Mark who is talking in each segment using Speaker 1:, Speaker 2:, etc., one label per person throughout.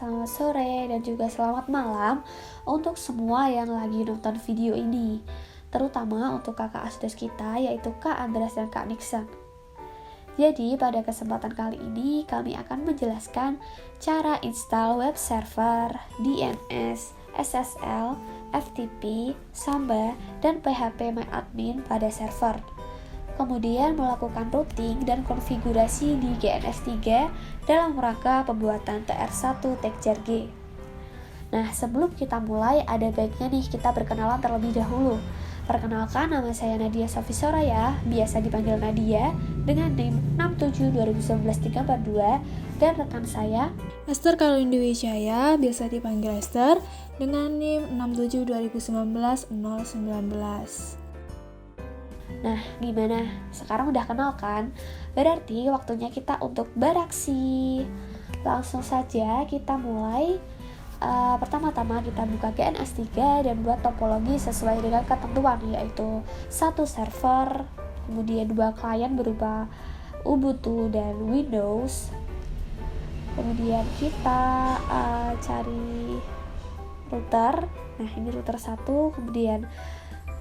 Speaker 1: selamat sore, dan juga selamat malam untuk semua yang lagi nonton video ini, terutama untuk kakak asdos kita yaitu Kak Andras dan Kak Nixon. Jadi pada kesempatan kali ini kami akan menjelaskan cara install web server, DNS, SSL, FTP, Samba, dan PHP MyAdmin pada server. Kemudian melakukan routing dan konfigurasi di GNS3 dalam rangka pembuatan TR1 TekJarG. Nah, sebelum kita mulai, ada baiknya nih kita berkenalan terlebih dahulu. Perkenalkan, nama saya Nadia Sofi Soraya, biasa dipanggil Nadia, dengan NIM 672191342, dan rekan saya
Speaker 2: Esther Karolin Dewi Wijaya, biasa dipanggil Esther, dengan NIM 6722019-019.
Speaker 1: Nah, gimana? Sekarang udah kenal kan? Berarti waktunya kita untuk beraksi. Langsung saja kita mulai. Pertama-tama kita buka GNS3 dan buat topologi sesuai dengan ketentuan, yaitu satu server, kemudian 2 klien berupa Ubuntu dan Windows. Kemudian kita cari router. Nah, ini router 1, kemudian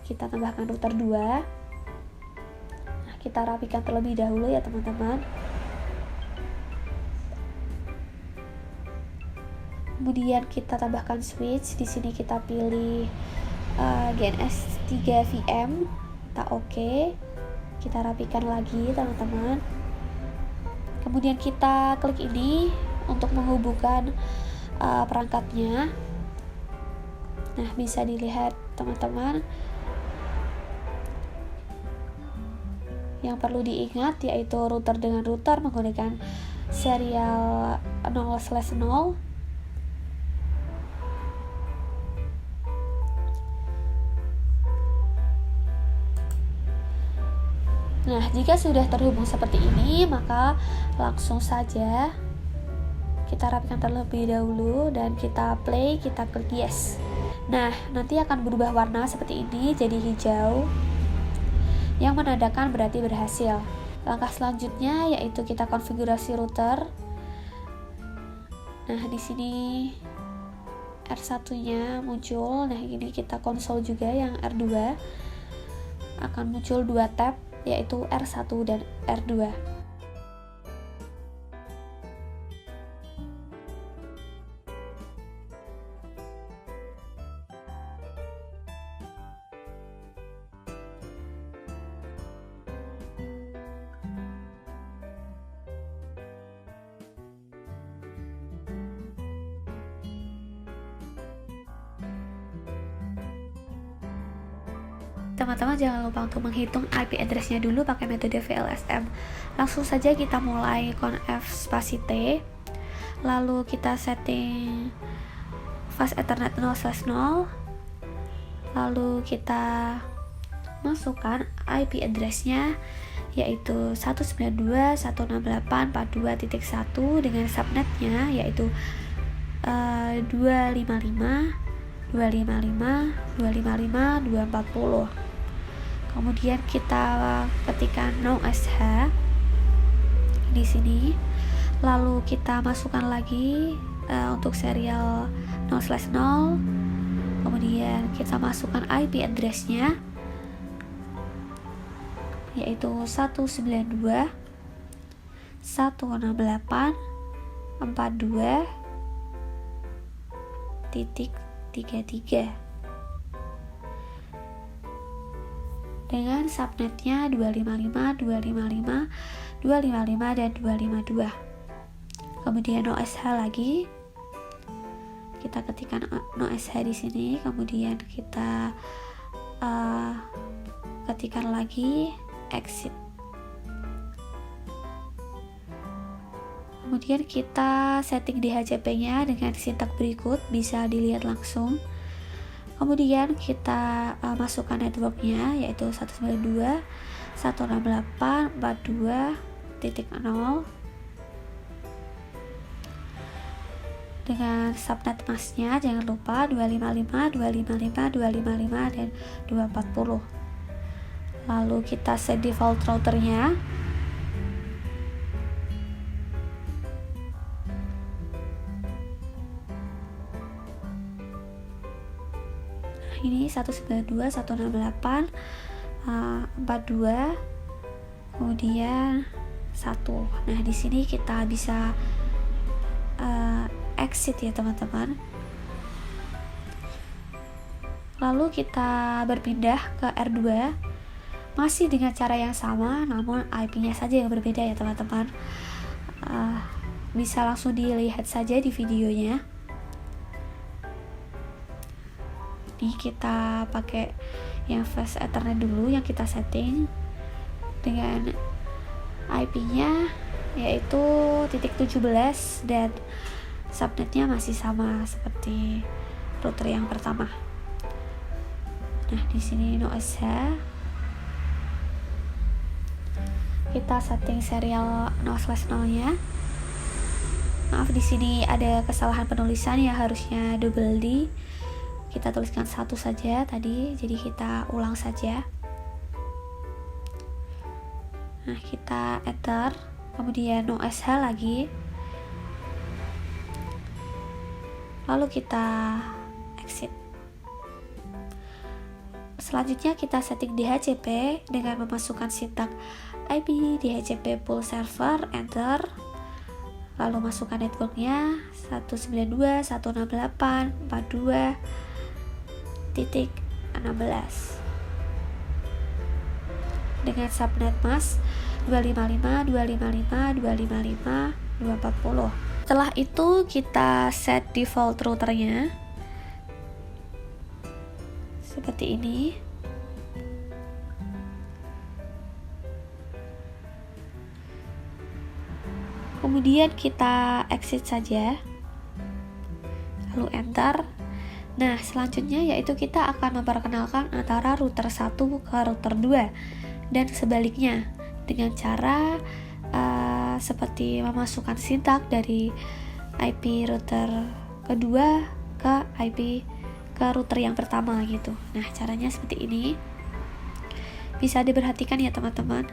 Speaker 1: kita tambahkan router 2. Kita rapikan terlebih dahulu ya teman-teman. Kemudian kita tambahkan switch. Di sini kita pilih GNS3 VM. Kita oke. Kita rapikan lagi teman-teman. Kemudian kita klik ini untuk menghubungkan perangkatnya. Nah, bisa dilihat teman-teman. Yang perlu diingat yaitu router dengan router menggunakan serial 0/0. Nah, jika sudah terhubung seperti ini, maka langsung saja kita rapikan terlebih dahulu dan kita play, kita klik yes. Nah, nanti akan berubah warna seperti ini jadi hijau, yang menandakan berarti berhasil. Langkah selanjutnya yaitu kita konfigurasi router. Nah, di sini R1-nya muncul. Nah, ini kita konsol juga yang R2. Akan muncul 2 tab yaitu R1 dan R2. Teman-teman jangan lupa untuk menghitung IP address-nya dulu pakai metode VLSM. Langsung saja kita mulai conf spasi T. Lalu kita setting fast ethernet 0/0. Lalu kita masukkan IP address-nya yaitu 192.168.42.1 dengan subnetnya yaitu 255.255.255.240. Kemudian kita ketikkan nosh di sini. Lalu kita masukkan lagi untuk serial 0/0. Kemudian kita masukkan IP address-nya yaitu 192.168.42.33 dengan subnetnya 255, 255, 255, dan 252. Kemudian nosh lagi. Kita ketikkan nosh di sini, kemudian kita ketikkan lagi exit. Kemudian kita setting DHCP-nya dengan sintak berikut, bisa dilihat langsung. Kemudian kita masukkan networknya yaitu 192.168.42.0 dengan subnet masknya jangan lupa 255, 255, 255, dan 240. Lalu kita set default routernya. ini 192.168 42 kemudian 1. Nah, di sini kita bisa exit ya teman-teman. Lalu kita berpindah ke R2 masih dengan cara yang sama, namun IP-nya saja yang berbeda ya teman-teman. Bisa langsung dilihat saja di videonya. Nih kita pakai yang fast ethernet dulu yang kita setting dengan IP-nya yaitu .17 dan subnetnya masih sama seperti router yang pertama. Nah, di sini no SH. Kita setting serial 0/0-nya. Maaf, di sini ada kesalahan penulisan ya, harusnya double D. Kita tuliskan 1 saja tadi, jadi kita ulang saja. Nah, kita enter, kemudian no SH lagi. Lalu kita exit. Selanjutnya kita setting DHCP dengan memasukkan sintak IP DHCP pool server, enter. Lalu masukkan networknya 192.168.42.16 dengan subnet mask 255.255.255.240. Setelah itu kita set default routernya seperti ini. Kemudian kita exit saja, lalu enter. Nah, selanjutnya yaitu kita akan memperkenalkan antara router 1 ke router 2 dan sebaliknya dengan cara seperti memasukkan sintak dari IP router kedua ke IP ke router yang pertama gitu. Nah, caranya seperti ini. Bisa diperhatikan ya teman-teman.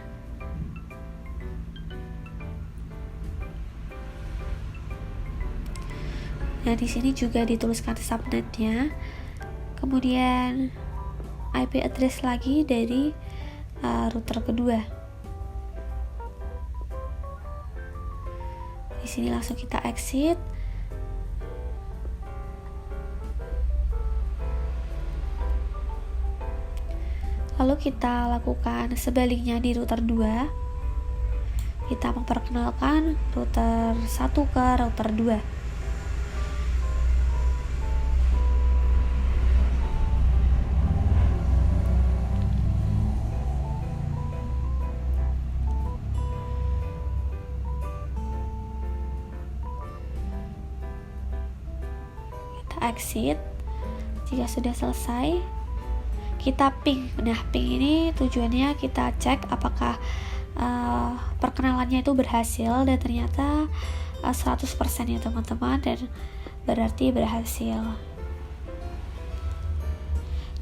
Speaker 1: Nah, di sini juga dituliskan subnetnya. Kemudian IP address lagi dari router kedua. Di sini langsung kita exit. Lalu kita lakukan sebaliknya di router 2. Kita memperkenalkan router 1 ke router 2. Exit. Jika sudah selesai, kita ping. Nah, ping ini tujuannya kita cek apakah perkenalannya itu berhasil, dan ternyata 100% ya teman-teman, dan berarti berhasil.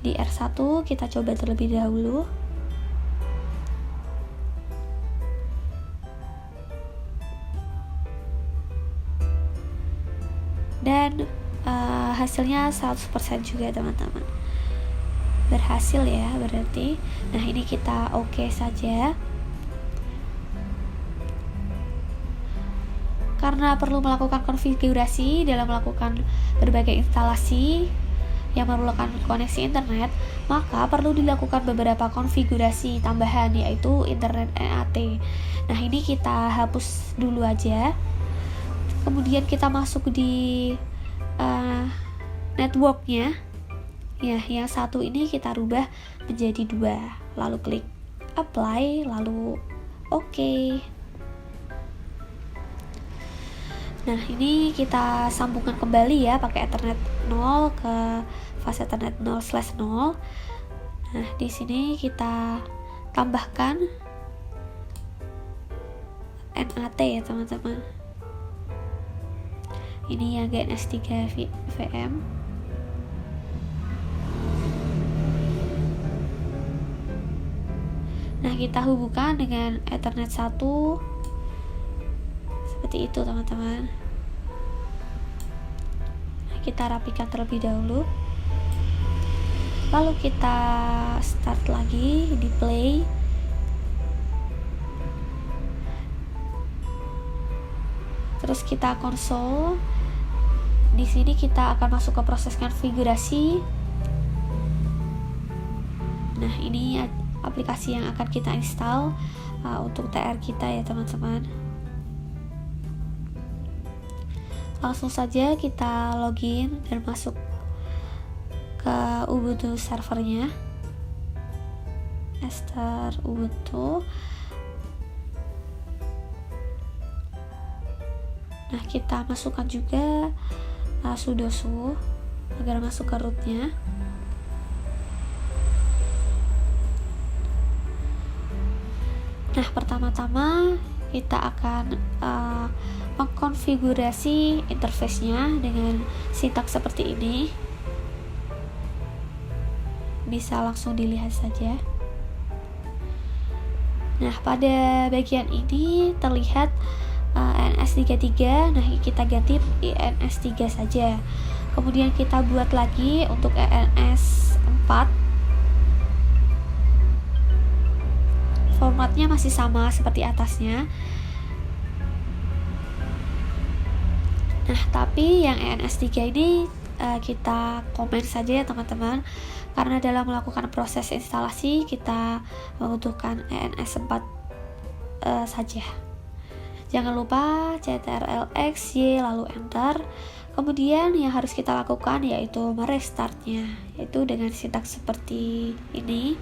Speaker 1: Di R1 kita coba terlebih dahulu. Dan hasilnya 100% juga teman-teman, berhasil ya berarti. Nah, ini kita oke saja. Karena perlu melakukan konfigurasi dalam melakukan berbagai instalasi yang memerlukan koneksi internet, maka perlu dilakukan beberapa konfigurasi tambahan, yaitu internet NAT. Nah, ini kita hapus dulu aja. Kemudian kita masuk di networknya ya, yang satu ini kita rubah menjadi 2, lalu klik apply, lalu oke. Nah, ini kita sambungkan kembali ya pakai Ethernet 0 ke fase Ethernet 0/0. Nah, di sini kita tambahkan NAT ya teman-teman. Ini yang GNS3 VM. Nah, kita hubungkan dengan Ethernet 1 seperti itu teman-teman. Nah, kita rapikan terlebih dahulu. Lalu kita start lagi di play. Terus kita konsol. Di sini kita akan masuk ke proses konfigurasi. Nah, ini aplikasi yang akan kita install untuk TR kita ya teman-teman. Langsung saja kita login dan masuk ke Ubuntu servernya. Start Ubuntu. Nah, kita masukkan juga sudo agar masuk ke rootnya. Nah, pertama-tama kita akan mengkonfigurasi interface-nya dengan sintaks seperti ini. Bisa langsung dilihat saja. Nah, pada bagian ini terlihat ENS33. Nah, kita ganti ENS3 saja. Kemudian kita buat lagi untuk ENS4. Formatnya masih sama seperti atasnya. Nah, tapi yang ENS3 ini kita komen saja ya teman-teman, karena dalam melakukan proses instalasi kita membutuhkan ENS4 saja. Jangan lupa CTRL-X, Y, lalu Enter. Kemudian yang harus kita lakukan yaitu merestartnya, yaitu dengan sintaks seperti ini.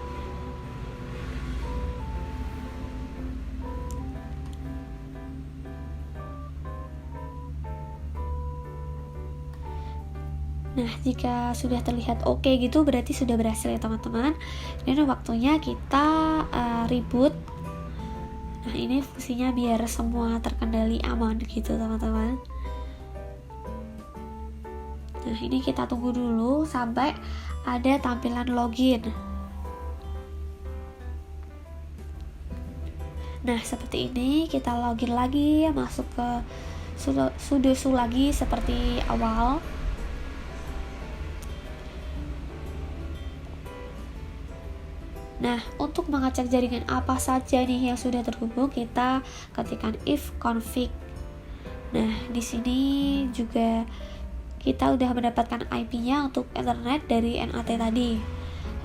Speaker 1: Nah, jika sudah terlihat oke gitu, berarti sudah berhasil ya teman-teman. Dan waktunya kita reboot. Nah, ini fungsinya biar semua terkendali aman gitu teman-teman. Nah, ini kita tunggu dulu sampai ada tampilan login. Nah, seperti ini kita login lagi, masuk ke sudo lagi seperti awal. Nah, untuk mengecek jaringan apa saja nih yang sudah terhubung, kita ketikkan if config. Nah, di sini juga kita udah mendapatkan IP-nya untuk internet dari NAT tadi.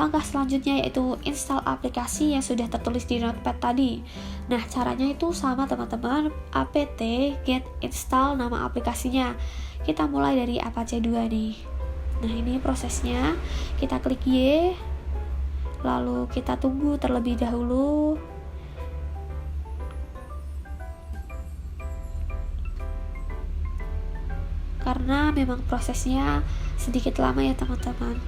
Speaker 1: Langkah selanjutnya yaitu install aplikasi yang sudah tertulis di notepad tadi. Nah, caranya itu sama teman-teman, apt get install nama aplikasinya. Kita mulai dari Apache 2 nih. Nah, ini prosesnya. Kita klik Y. Lalu kita tunggu terlebih dahulu. Karena memang prosesnya sedikit lama ya teman-teman.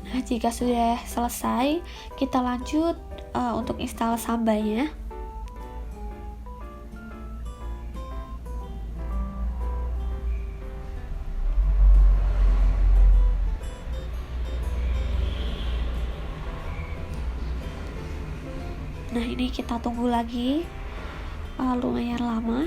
Speaker 1: Nah, jika sudah selesai, kita lanjut untuk install Samba-nya. Nah, ini kita tunggu lagi, lumayan lama.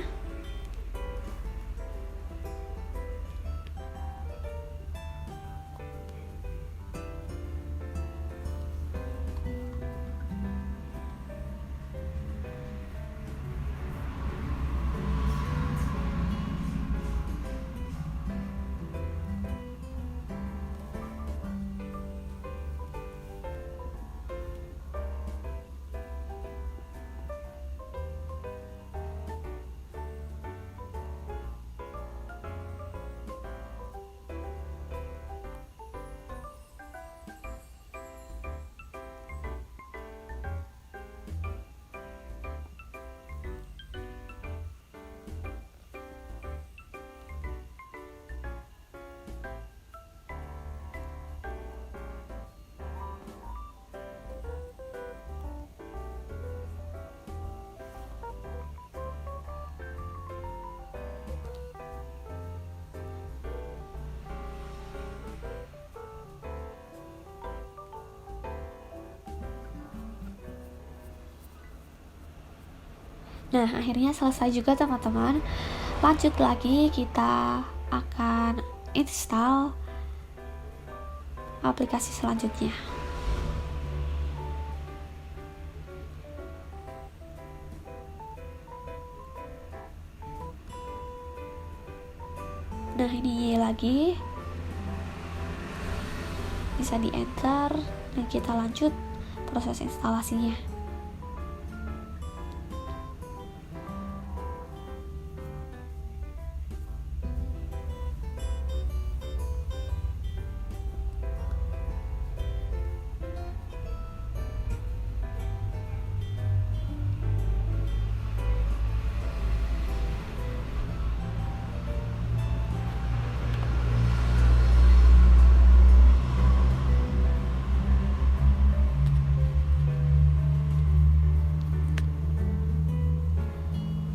Speaker 1: Nah, akhirnya selesai juga teman-teman. Lanjut lagi, kita akan install aplikasi selanjutnya. Nah, ini lagi bisa di enter dan kita lanjut proses instalasinya.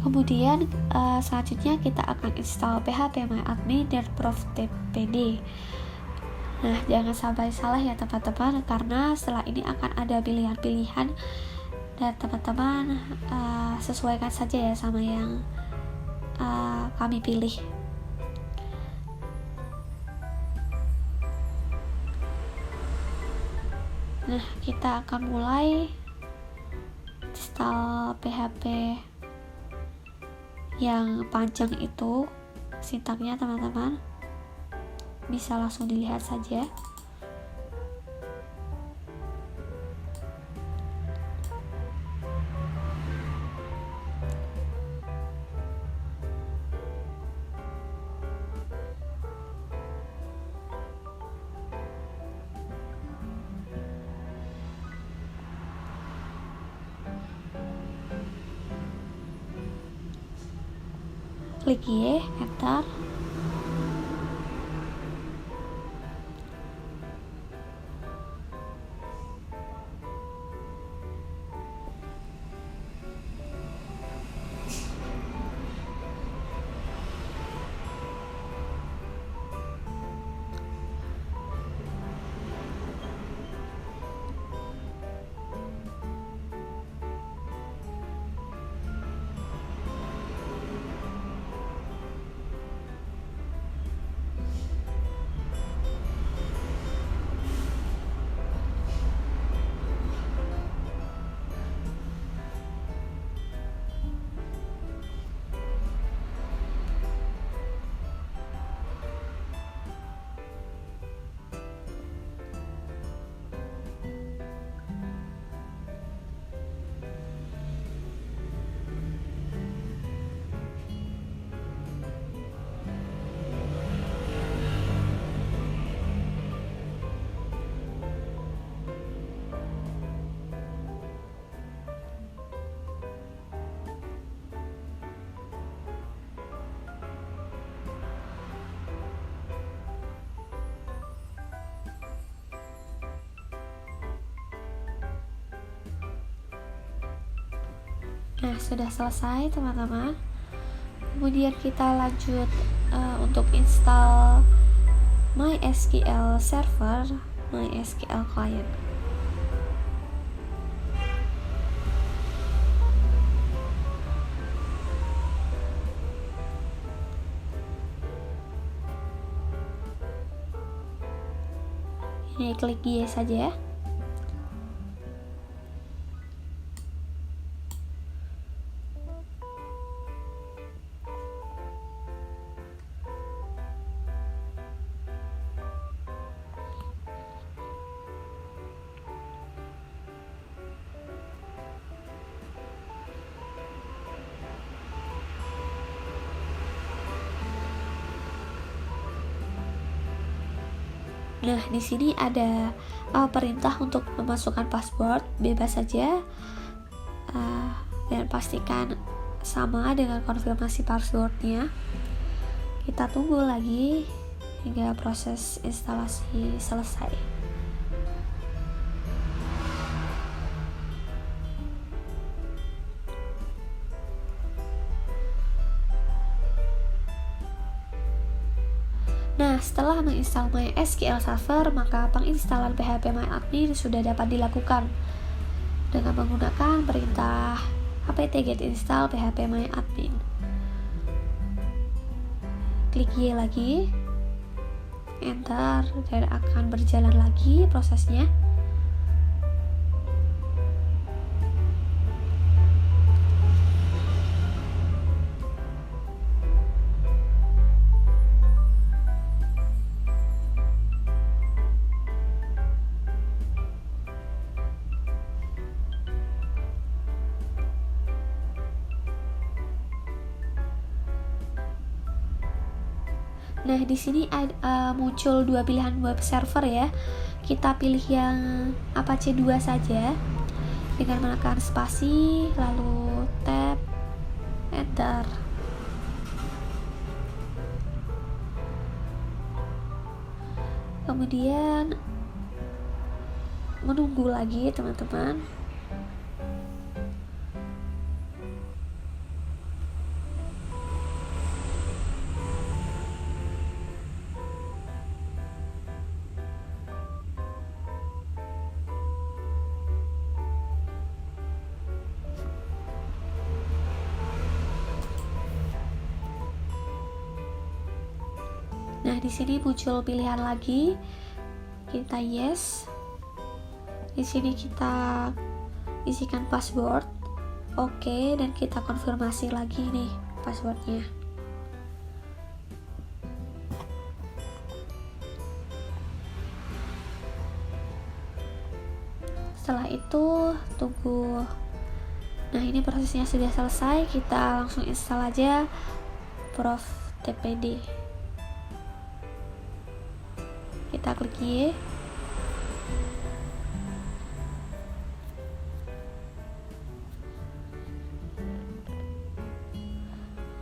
Speaker 1: Kemudian selanjutnya kita akan install PHP MyAdmin dan ProfTPD. Nah, jangan sampai salah ya teman-teman, karena setelah ini akan ada pilihan-pilihan dan teman-teman sesuaikan saja ya sama yang kami pilih. Nah, kita akan mulai install PHP yang panjang itu. Sintaknya teman-teman bisa langsung dilihat saja. Klik Y, enter. Nah, sudah selesai teman-teman. Kemudian kita lanjut untuk install MySQL Server, MySQL Client. Ini klik Y saja ya. Nah, di sini ada perintah untuk memasukkan password, bebas saja, dan pastikan sama dengan konfirmasi passwordnya. Kita tunggu lagi hingga proses instalasi selesai. Nah, setelah menginstal MySQL Server, maka penginstalan PHP MyAdmin sudah dapat dilakukan dengan menggunakan perintah apt-get install phpMyAdmin. Klik Y lagi, enter, dan akan berjalan lagi prosesnya. Nah, di sini muncul dua pilihan web server ya. Kita pilih yang Apache 2 saja dengan menekan spasi, lalu tab, enter. Kemudian menunggu lagi teman-teman. Nah, di sini muncul pilihan lagi. Kita yes. Di sini kita isikan password. Oke, dan kita konfirmasi lagi nih passwordnya. Setelah itu tunggu. Nah, ini prosesnya sudah selesai. Kita langsung install aja ProfTPD. Kita klik Y.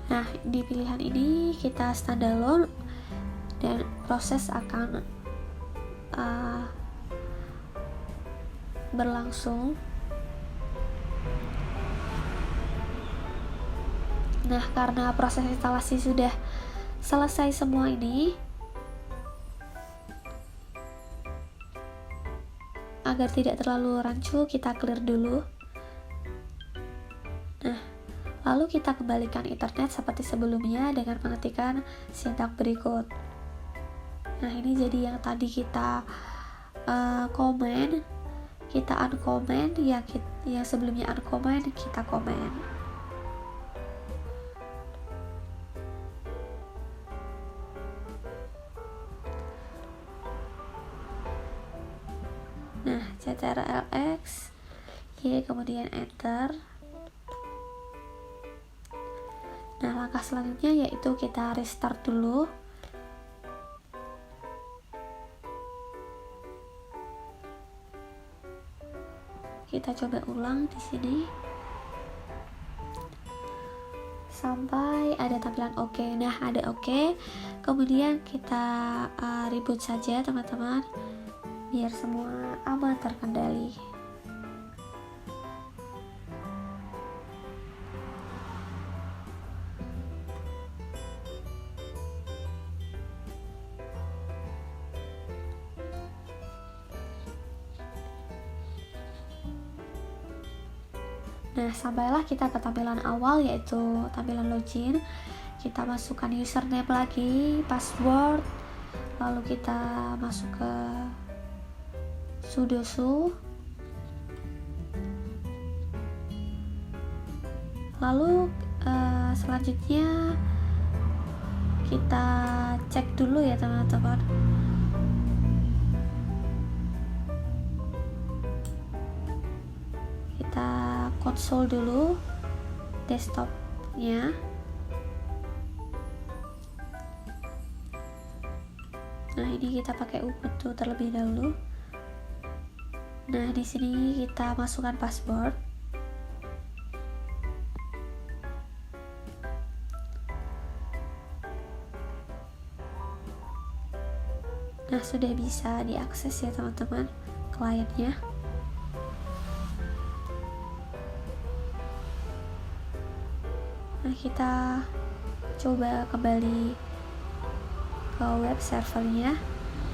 Speaker 1: Nah, di pilihan ini kita standalone dan proses akan berlangsung. Nah, karena proses instalasi sudah selesai semua ini, agar tidak terlalu rancu, kita clear dulu. Nah, lalu kita kembalikan internet seperti sebelumnya dengan mengetikkan sintak berikut. Nah, ini jadi yang tadi kita komen, kita uncomment, yang sebelumnya uncomment kita comment. Nah, ctrlx Y, kemudian enter. Nah, langkah selanjutnya yaitu kita restart dulu. Kita coba ulang di sini sampai ada tampilan oke. Nah, ada oke. Kemudian kita reboot saja teman-teman, biar semua aman terkendali. Nah, sampailah kita ke tampilan awal, yaitu tampilan login. Kita masukkan username lagi, password, lalu kita masuk ke sudoku. Lalu selanjutnya kita cek dulu ya teman-teman. Kita konsol dulu desktopnya. Nah, ini kita pakai Ubuntu terlebih dahulu. Nah, di sini kita masukkan password. Nah, sudah bisa diakses ya teman-teman kliennya. Nah, kita coba kembali ke web servernya,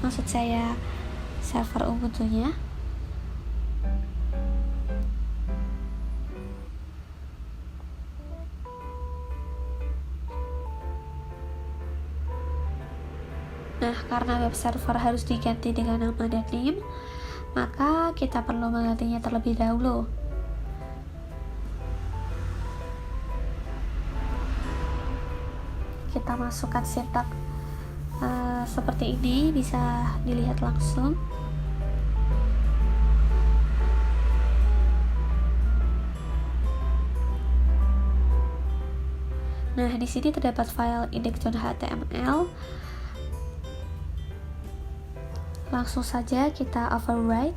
Speaker 1: maksud saya server Ubuntu-nya. Nah, karena web server harus diganti dengan nama dan NIM, maka kita perlu menggantinya terlebih dahulu. Kita masukkan sintak seperti ini, bisa dilihat langsung. Nah, di sini terdapat file index.html. Langsung saja kita overwrite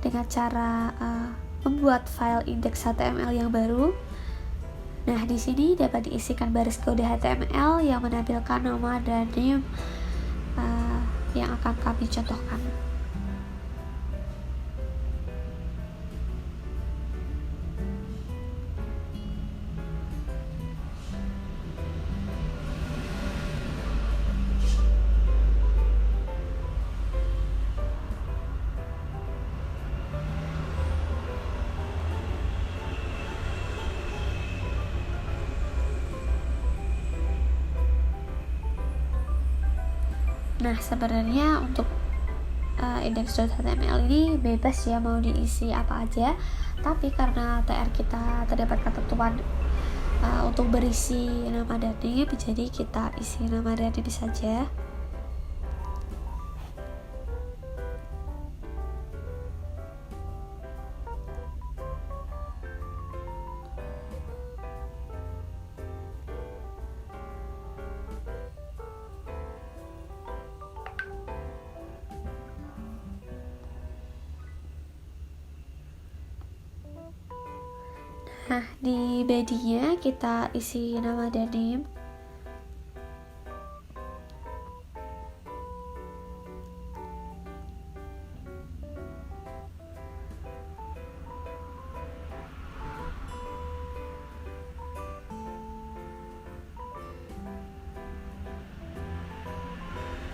Speaker 1: dengan cara membuat file index.html yang baru. Nah, di sini dapat diisikan baris kode HTML yang menampilkan nama dan name yang akan kami contohkan. Nah, sebenarnya untuk index.html ini bebas ya, mau diisi apa aja, tapi karena TR kita terdapat ketentuan untuk berisi nama dan name, jadi kita isi nama dan name saja. Nah, di body-nya kita isi nama dan name.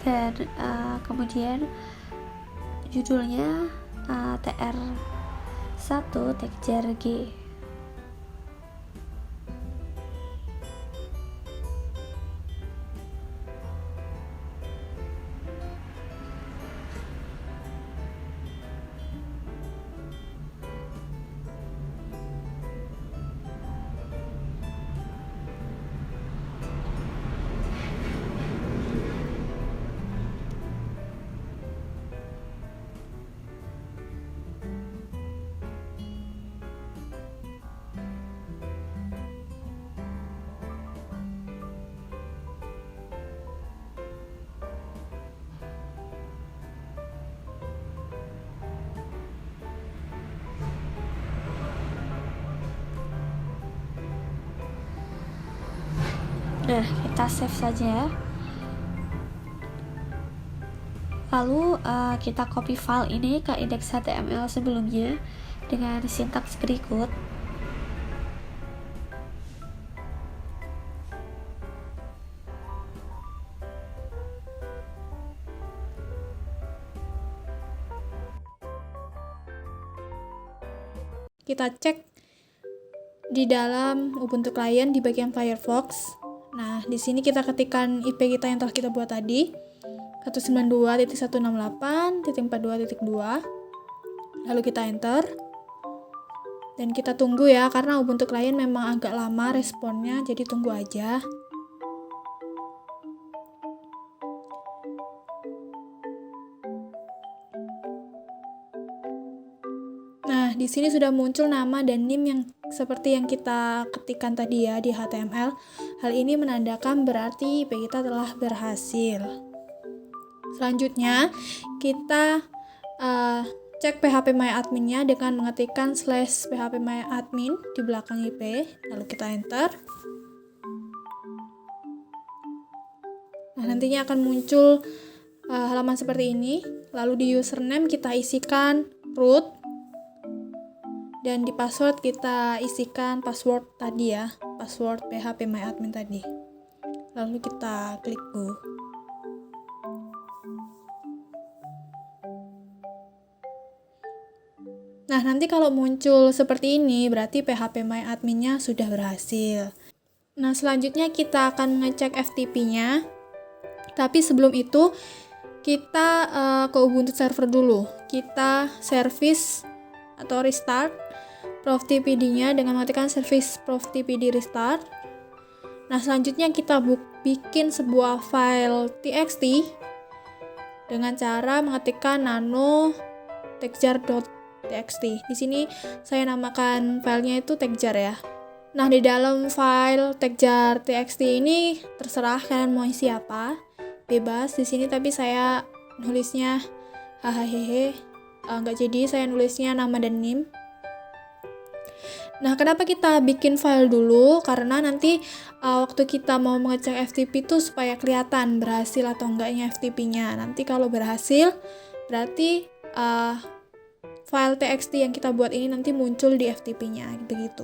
Speaker 1: Dan kemudian judulnya TR1 tag G. Nah, kita save saja. Lalu kita copy file ini ke index.html sebelumnya dengan sintaks berikut.
Speaker 2: Kita cek di dalam Ubuntu Client di bagian Firefox. Nah, di sini kita ketikkan IP kita yang telah kita buat tadi, 192.168.42.2. Lalu kita enter. Dan kita tunggu ya, karena Ubuntu Client memang agak lama responnya, jadi tunggu aja. Nah, di sini sudah muncul nama dan NIM yang seperti yang kita ketikkan tadi ya di HTML. Hal ini menandakan berarti IP kita telah berhasil. Selanjutnya, kita cek phpMyAdmin-nya dengan mengetikkan /phpMyAdmin di belakang IP, lalu kita enter. Nah, nantinya akan muncul halaman seperti ini. Lalu di username kita isikan root. Dan di password kita isikan password tadi ya, password phpMyAdmin tadi. Lalu kita klik go. Nah, nanti kalau muncul seperti ini, berarti phpMyAdmin-nya sudah berhasil. Nah, selanjutnya kita akan ngecek FTP-nya. Tapi sebelum itu kita ke Ubuntu server dulu. Kita service atau restart ProfTPD-nya dengan mengatakan service ProfTPD restart. Nah, selanjutnya kita bikin sebuah file txt dengan cara mengetikkan nano textjar.txt. Di sini saya namakan filenya itu textjar ya. Nah, di dalam file textjar.txt ini terserah kalian mau isi apa, bebas di sini, tapi saya nulisnya hahaha, nggak jadi, saya nulisnya nama dan NIM. Nah, kenapa kita bikin file dulu? Karena nanti waktu kita mau mengecek FTP itu supaya kelihatan berhasil atau enggaknya FTP-nya. Nanti kalau berhasil, berarti file txt yang kita buat ini nanti muncul di FTP-nya, begitu.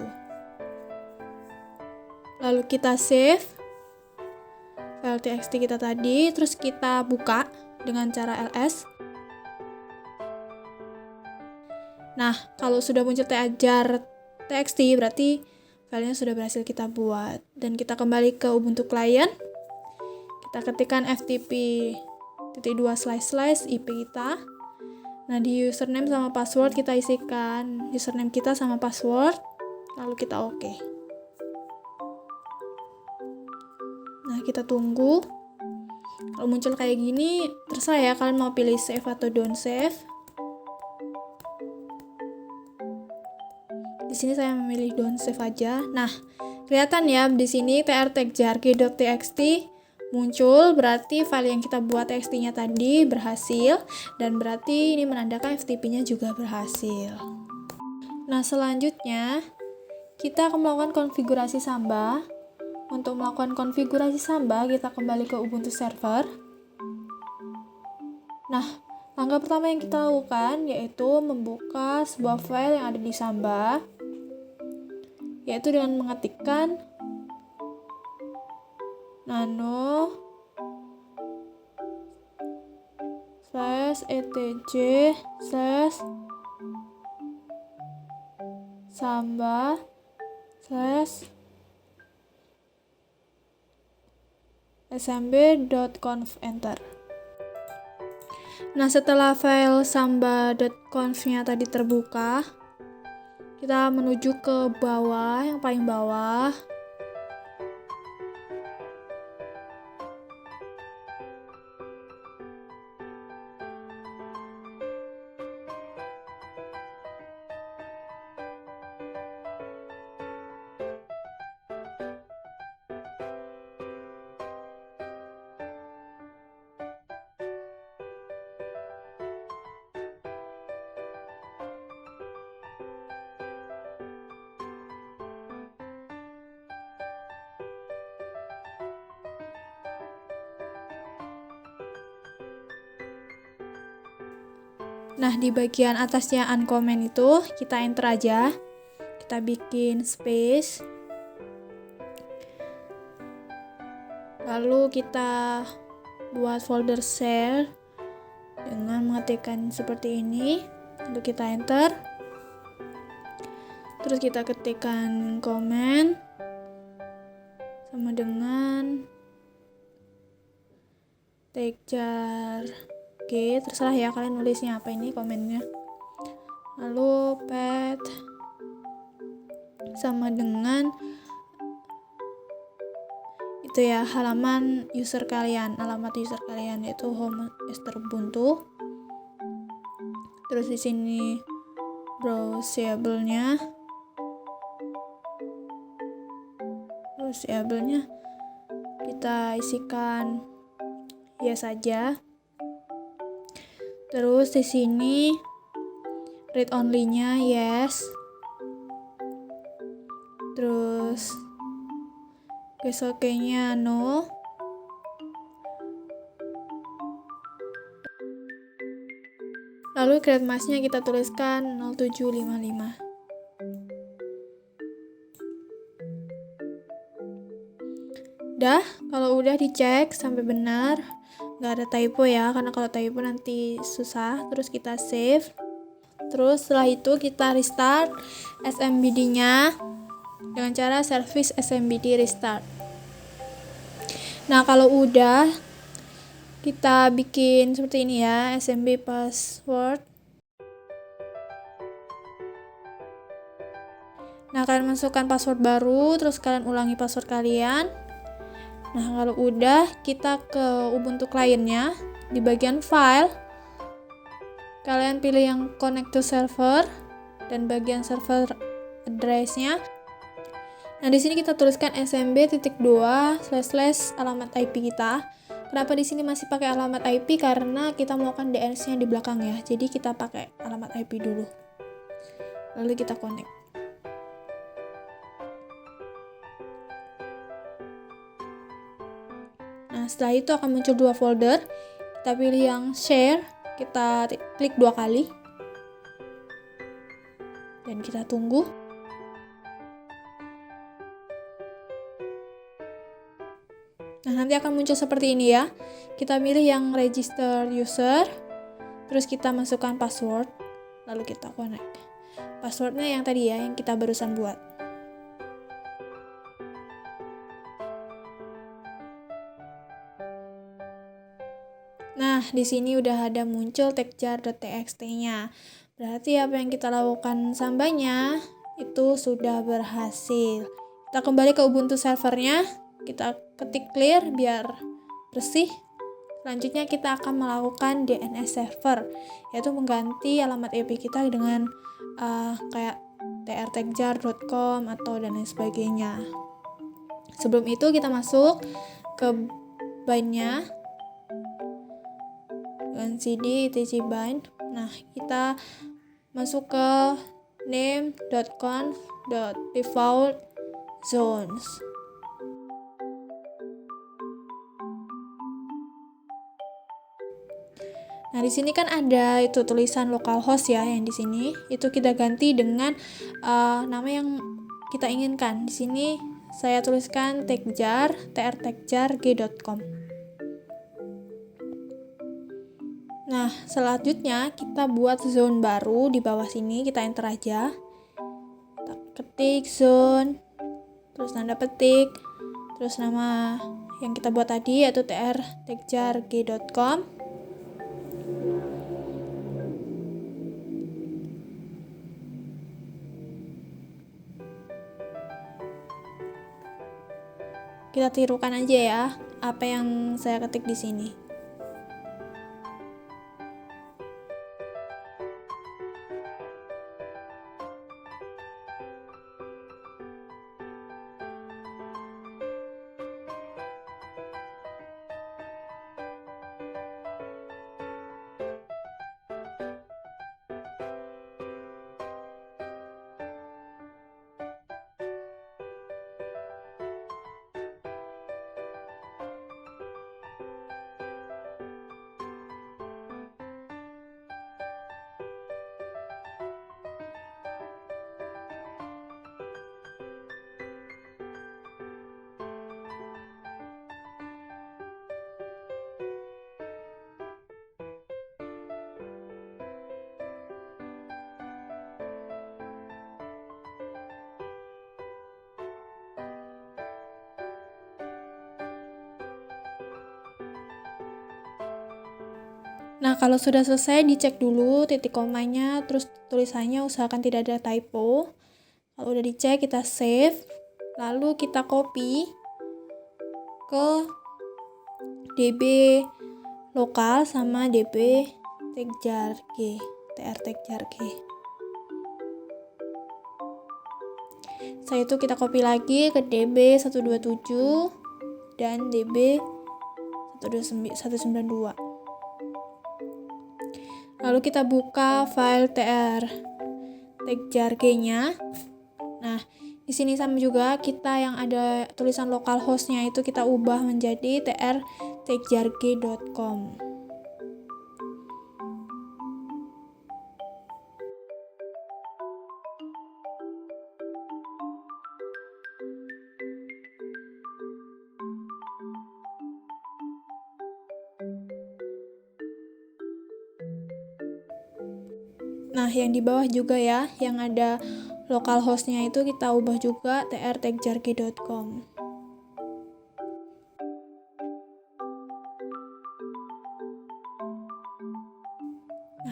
Speaker 2: Lalu kita save file txt kita tadi, terus kita buka dengan cara ls. Nah, kalau sudah muncul textjar.txt berarti filenya sudah berhasil kita buat. Dan kita kembali ke Ubuntu Client. Kita ketikkan ftp://ip kita. Nah, di username sama password kita isikan username kita sama password, lalu kita oke. Nah, kita tunggu. Kalau muncul kayak gini, terserah ya kalian mau pilih save atau don't save. Di sini saya memilih don't save aja. Nah, kelihatan ya di sini trtextjar.txt muncul, berarti file yang kita buat txt-nya tadi berhasil, dan berarti ini menandakan FTP-nya juga berhasil. Nah, selanjutnya kita akan melakukan konfigurasi Samba. Untuk melakukan konfigurasi Samba, kita kembali ke Ubuntu server. Nah, langkah pertama yang kita lakukan yaitu membuka sebuah file yang ada di Samba, yaitu dengan mengetikkan nano /etc /samba /smb.conf, enter. Nah, setelah file samba.conf-nya tadi terbuka, kita menuju ke bawah, yang paling bawah. Nah, di bagian atasnya uncomment itu kita enter aja. Kita bikin space. Lalu kita buat folder share dengan mengetikkan seperti ini. Lalu kita enter. Terus kita ketikkan comment sama dengan textjar. Oke, terserah ya kalian nulisnya apa ini komennya. Lalu path sama dengan itu ya, alamat user kalian yaitu home/ubuntu. Terus di sini browsable-nya kita isikan yes saja. Terus di sini read only-nya yes. Terus oke-nya no. Lalu create mask-nya kita tuliskan 0755. Kalau udah dicek sampai benar, nggak ada typo ya, karena kalau typo nanti susah. Terus kita save. Terus setelah itu kita restart SMBD-nya dengan cara service SMBD restart. Nah, kalau udah Kita bikin seperti ini ya, SMB password. Nah, kalian masukkan password baru, terus kalian ulangi password kalian. Nah, kalau udah, kita ke Ubuntu client-nya. Di bagian file, kalian pilih yang connect to server dan bagian server address-nya. Nah, di sini kita tuliskan smb.2// alamat IP kita. Kenapa di sini masih pakai alamat IP? Karena kita melakukan DNS-nya di belakang ya. Jadi kita pakai alamat IP dulu. Lalu kita connect. Nah, setelah itu akan muncul dua folder. Kita pilih yang share, kita klik 2 kali. Dan kita tunggu. Nah, nanti akan muncul seperti ini ya. Kita pilih yang register user, terus kita masukkan password, lalu kita connect. Passwordnya yang tadi ya, yang kita barusan buat. Nah, di sini udah ada muncul techjar.txt-nya. Berarti apa yang kita lakukan sambanya itu sudah berhasil. Kita kembali ke Ubuntu servernya, kita ketik clear biar bersih. Selanjutnya kita akan melakukan DNS server, yaitu mengganti alamat IP kita dengan kayak trtechjar.com atau dan lain sebagainya. Sebelum itu kita masuk ke bind-nya dengan cd etc bind. Nah, kita masuk ke name.conf.default zones. Nah, di sini kan ada itu tulisan localhost ya, yang di sini itu kita ganti dengan nama yang kita inginkan. Di sini saya tuliskan techjar, trtechjar.g.com. Nah, selanjutnya kita buat zone baru di bawah sini, kita enter aja. Kita ketik zone, terus tanda petik, terus nama yang kita buat tadi yaitu trtechjar.g.com. Kita tirukan aja ya apa yang saya ketik di sini. Nah, kalau sudah selesai, dicek dulu titik komanya, terus tulisannya usahakan tidak ada typo. Kalau udah dicek, kita save, lalu kita copy ke db lokal sama db techjar.g, trtechjar.g. Setelah itu kita copy lagi ke db 127 dan db 192. Lalu kita buka file trtechjar.g-nya. Nah, di sini sama juga kita yang ada tulisan localhost-nya itu kita ubah menjadi trtechjar.g.com. Nah, yang di bawah juga ya, yang ada localhost-nya itu kita ubah juga trtechjar.g.com.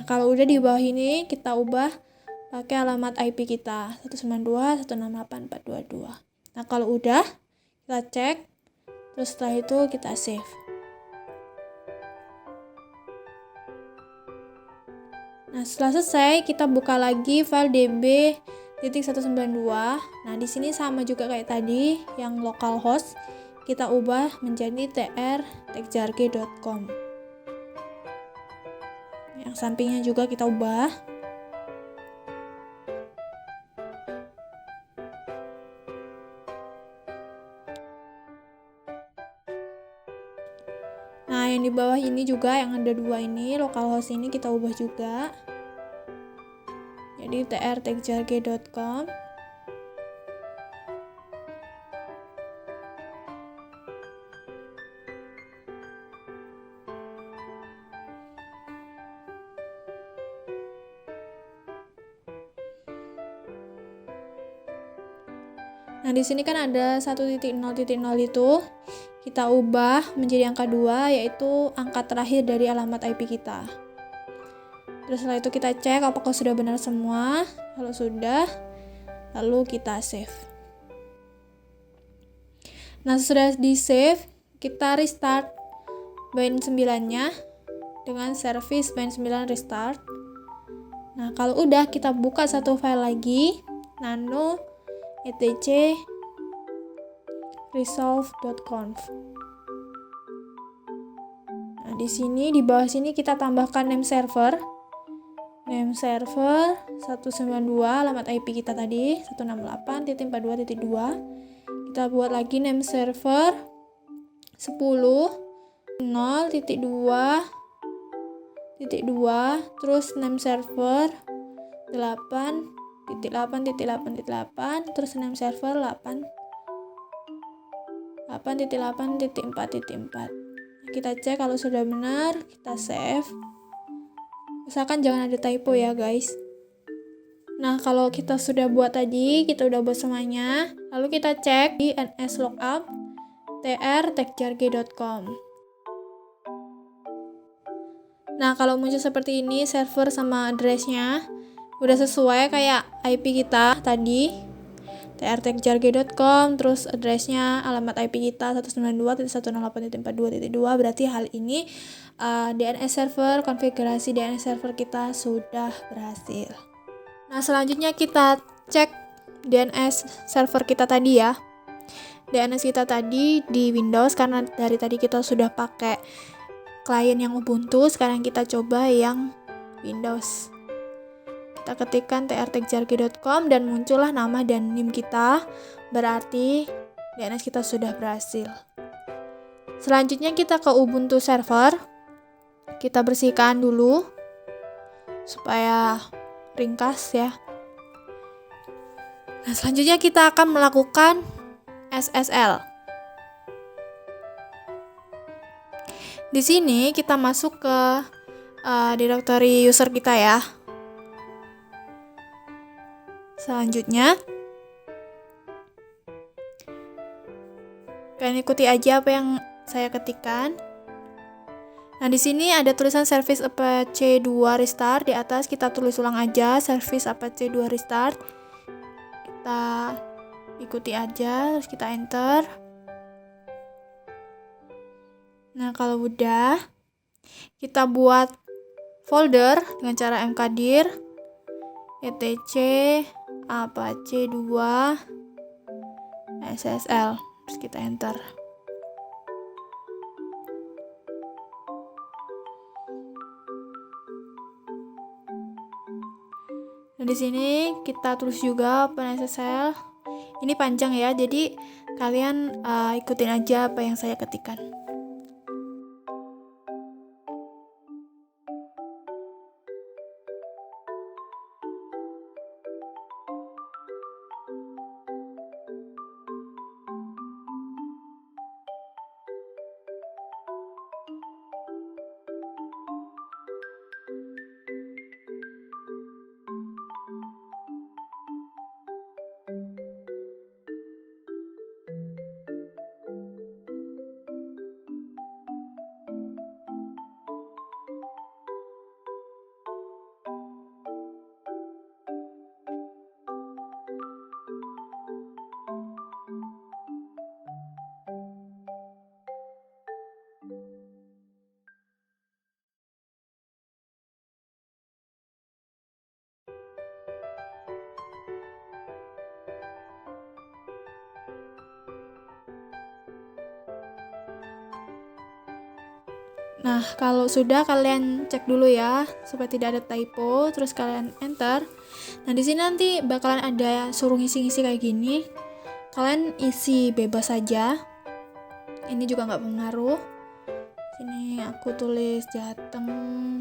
Speaker 2: kalau udah di bawah ini kita ubah pakai alamat IP kita 192.168.422. Nah, kalau udah kita cek, terus setelah itu kita save. Nah, setelah selesai kita buka lagi file db.192. Nah, di sini sama juga kayak tadi yang localhost, kita ubah menjadi tr.techjarge.com. Yang sampingnya juga kita ubah. Nah, yang di bawah ini juga yang ada dua ini, localhost ini kita ubah juga. Jadi tr.techjarge.com. Nah, di sini kan ada 1.0.0 itu kita ubah menjadi angka 2, yaitu angka terakhir dari alamat IP kita. Terus setelah itu kita cek apakah sudah benar semua. Kalau sudah, lalu kita save. Nah, sudah di save, kita restart bind 9-nya dengan service bind 9 restart. Nah, kalau udah kita buka satu file lagi, nano etc resolve.conf. Nah, di sini di bawah sini kita tambahkan name server 192, alamat IP kita tadi 168.42.2. Kita buat lagi name server 10.0.2.2, terus name server 8.8.8.8, terus name server 8.8.4.4. Kita cek kalau sudah benar, kita save. Usahakan jangan ada typo ya guys. Nah, kalau kita sudah buat tadi, kita udah buat semuanya, lalu kita cek di nslookup tr.techjarge.com. Nah, kalau muncul seperti ini, server sama address-nya udah sesuai kayak IP kita tadi, tr.techjarge.com, terus address-nya, alamat IP kita 192.168.42.2, berarti hal ini DNS server, konfigurasi DNS server kita sudah berhasil. Nah, selanjutnya kita cek DNS server kita tadi ya. DNS kita tadi di Windows, karena dari tadi kita sudah pakai klien yang Ubuntu, sekarang kita coba yang Windows. Kita ketikkan tr.techjarge.com dan muncullah nama dan NIM kita, berarti DNS kita sudah berhasil. Selanjutnya kita ke Ubuntu server. Kita bersihkan dulu supaya ringkas ya. Nah, selanjutnya kita akan melakukan SSL. Di sini kita masuk ke directory user kita ya. Selanjutnya kalian ikuti aja apa yang saya ketikkan. Nah, di sini ada tulisan service Apache 2 restart, di atas kita tulis ulang aja service Apache 2 restart. Kita ikuti aja, terus kita enter. Nah, kalau udah, kita buat folder dengan cara mkdir etc apache 2 SSL, terus kita enter. Nah, di sini kita tulis juga OpenSSL. Ini panjang ya, jadi kalian ikutin aja apa yang saya ketikkan. Nah, kalau sudah kalian cek dulu ya supaya tidak ada typo, terus kalian enter. Nah, di sini nanti bakalan ada suruh ngisi-ngisi kayak gini. Kalian isi bebas saja. Ini juga nggak pengaruh. Sini aku tulis Jateng,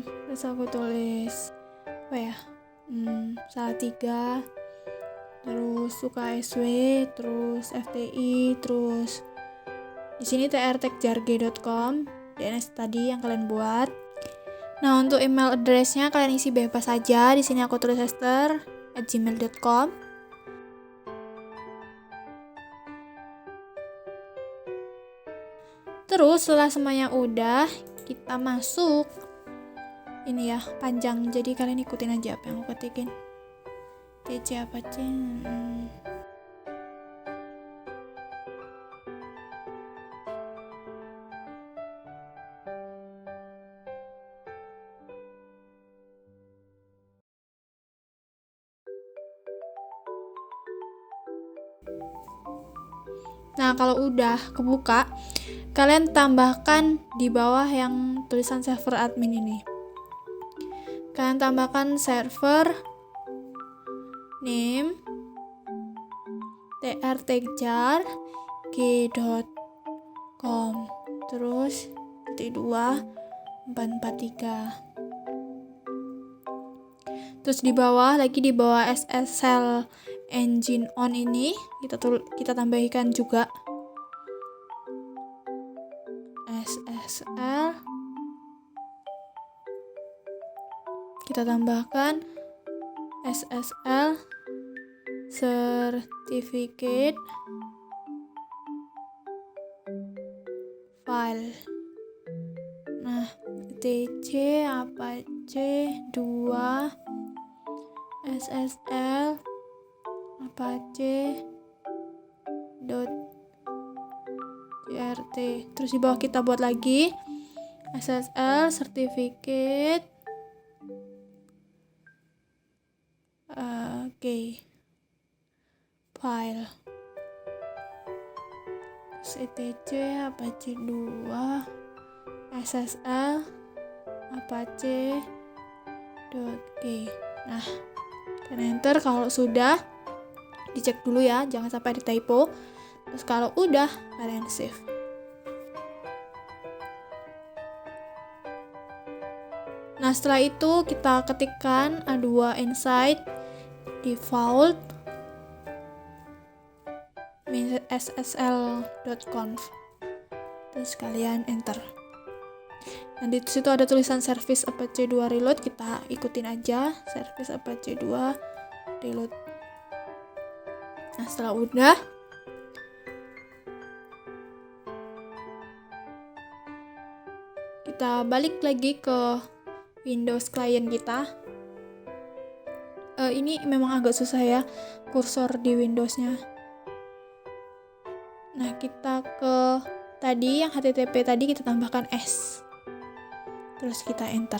Speaker 2: terus aku tulis apa ya? Salatiga, terus suka SW, terus FTI, terus di sini trtekjarge.com, DNS tadi yang kalian buat. Nah, untuk email address-nya kalian isi bebas saja. Di sini aku tulis esther@gmail.com. Terus setelah semuanya udah, kita masuk. Ini ya, panjang. Jadi kalian ikutin aja apa yang aku ketikin. TC apa C? Nah, kalau udah kebuka, kalian tambahkan di bawah yang tulisan server admin ini. Kalian tambahkan server name trtekjarge.com, terus .2.443. Terus di bawah SSL engine on ini kita tambahkan juga SSL, kita tambahkan SSL certificate file. Nah, TC apa C2 SSL Apache .jrt. Terus di bawah kita buat lagi SSL certificate file. etc Apache 2 SSL Apache .g. Nah, dan enter. Kalau sudah, dicek dulu ya, jangan sampai ada typo. Terus kalau udah, kalian save. Nah, setelah itu kita ketikkan A2 insight default ssl.conf, terus kalian enter. Nah, di situ ada tulisan service Apache 2 reload, kita ikutin aja service Apache 2 reload. Nah, setelah udah, kita balik lagi ke Windows client kita. Ini memang agak susah ya kursor di Windows-nya. Nah, kita ke tadi yang HTTP tadi kita tambahkan S. Terus kita enter.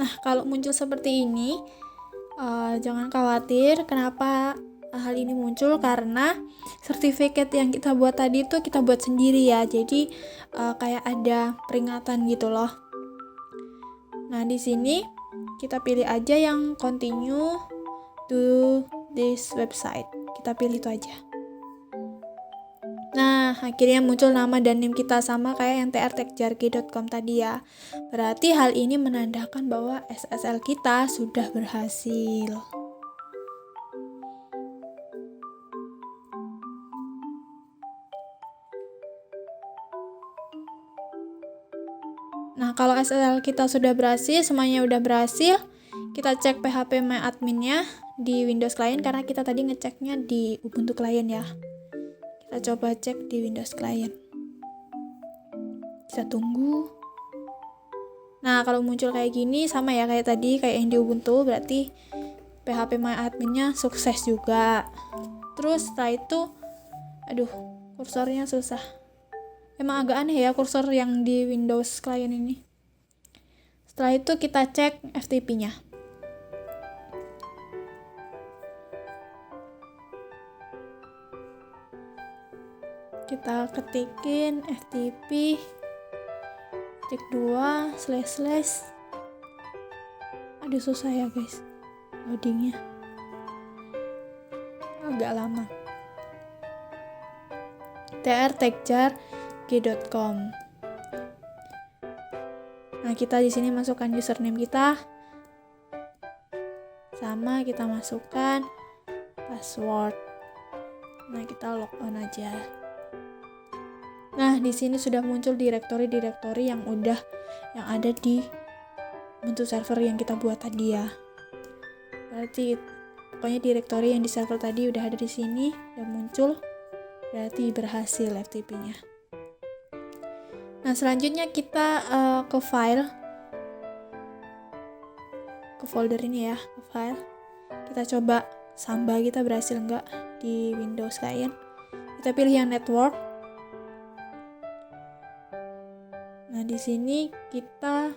Speaker 2: Nah, kalau muncul seperti ini, jangan khawatir. Kenapa hal ini muncul? Karena sertifikat yang kita buat tadi itu kita buat sendiri ya. Jadi kayak ada peringatan gitu loh. Nah, di sini kita pilih aja yang continue to this website. Kita pilih itu aja. Nah, akhirnya muncul nama dan NIM kita sama kayak yang trtekjarge.com tadi ya. Berarti hal ini menandakan bahwa SSL kita sudah berhasil. Nah, kalau SSL kita sudah berhasil, semuanya udah berhasil, kita cek phpMyAdmin-nya di Windows Client karena kita tadi ngeceknya di Ubuntu Client ya. Kita coba cek di Windows Client. Kita tunggu. Nah, kalau muncul kayak gini sama ya kayak tadi, kayak yang di Ubuntu, berarti phpMyAdmin-nya sukses juga. Terus setelah itu, kursornya susah. Emang agak aneh ya kursor yang di Windows Client ini. Setelah itu kita cek FTP-nya. kita ketikin FTP cek 2 / aduh susah ya guys loadingnya agak lama. trtechjar.g.com. Nah, kita di sini masukkan username kita, sama kita masukkan password. Nah, kita log on aja. Nah, di sini sudah muncul direktori-direktori yang ada di untuk server yang kita buat tadi ya. Berarti pokoknya direktori yang di server tadi udah ada di sini, udah muncul. Berarti berhasil FTP-nya. Nah, selanjutnya kita ke file, ke folder ini ya, ke file. Kita coba Samba kita berhasil nggak di Windows kalian. Kita pilih yang network. Nah, di sini kita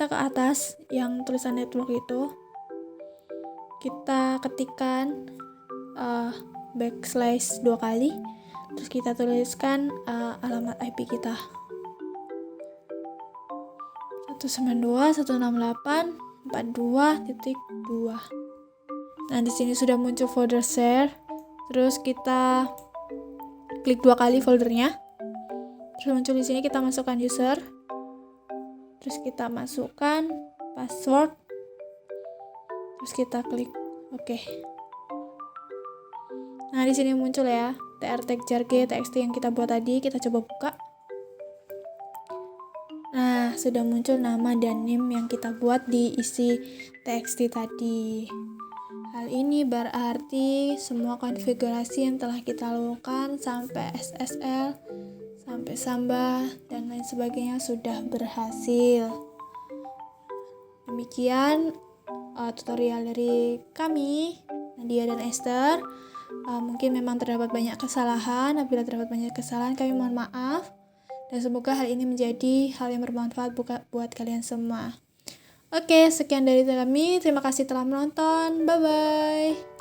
Speaker 2: ke atas yang tulisan network itu. Kita ketikkan / 2 kali, terus kita tuliskan alamat IP kita 192.168.42.2. Nah, di sini sudah muncul folder share, terus kita klik 2 kali foldernya, terus muncul di sini kita masukkan user, terus kita masukkan password, terus kita klik oke. Nah, di sini muncul ya trtechjar.txt yang kita buat tadi. Kita coba buka. Nah, sudah muncul nama dan name yang kita buat di isi txt tadi. Hal ini berarti semua konfigurasi yang telah kita lakukan sampai SSL, sampai Samba, dan lain sebagainya sudah berhasil. Demikian tutorial dari kami, Nadia dan Esther. Mungkin memang terdapat banyak kesalahan. Apabila terdapat banyak kesalahan, kami mohon maaf. Dan semoga hal ini menjadi hal yang bermanfaat buat kalian semua. Oke, sekian dari kami. Terima kasih telah menonton. Bye-bye.